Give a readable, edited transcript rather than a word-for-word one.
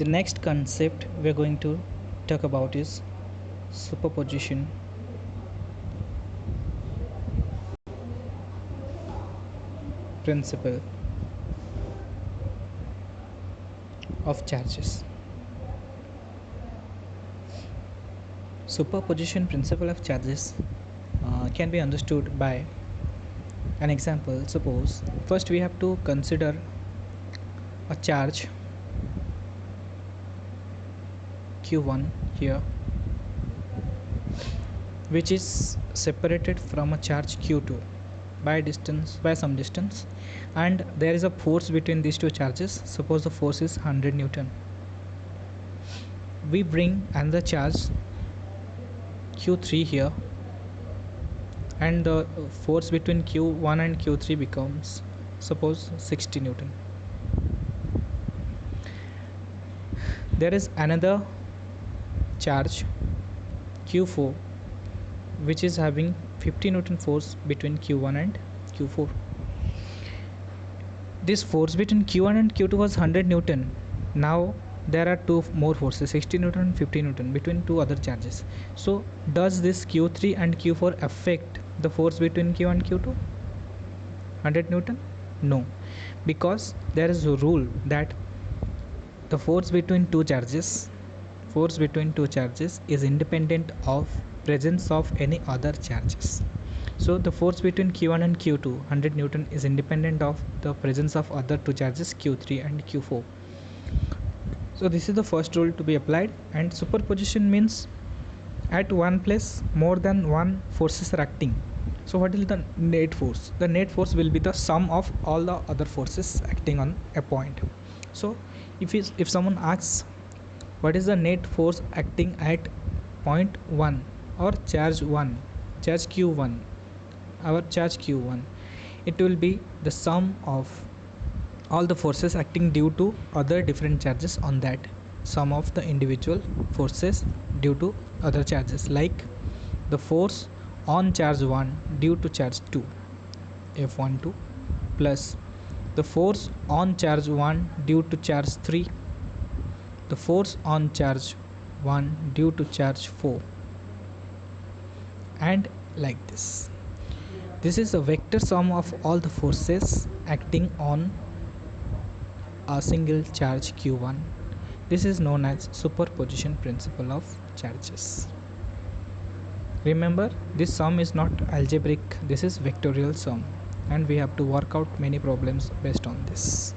The next concept we're going to talk about is superposition principle of charges. Superposition principle of charges can be understood by an example. Suppose first we have to consider a charge q1 here, which is separated from a charge q2 by some distance, and there is a force between these two charges. Suppose the force is 100 Newton. We bring another charge q3 here, and the force between q1 and q3 becomes, suppose, 60 Newton. There is another charge q4 which is having 50 Newton force between q1 and q4. This force between q1 and q2 was 100 Newton. Now there are two more forces, 60 Newton and 50 Newton, between two other charges. So does this q3 and q4 affect the force between q and q2? 100 Newton? No, because there is a rule that the force between two charges is independent of presence of any other charges. So the force between q1 and q2, 100 Newton, is independent of the presence of other two charges q3 and q4. So this is the first rule to be applied. And superposition means at one place more than one forces are acting. So what is the net force? The net force will be the sum of all the other forces acting on a point. So if someone asks what is the net force acting at point 1 or charge q1, our charge q1, it will be the sum of all the forces acting due to other different charges on that, sum of the individual forces due to other charges, like the force on charge 1 due to charge 2, F12, plus the force on charge 1 due to charge 3, the force on charge 1 due to charge 4, and like this. This is a vector sum of all the forces acting on a single charge q1. This is known as superposition principle of charges. Remember, this sum is not algebraic, this is vectorial sum, and we have to work out many problems based on this.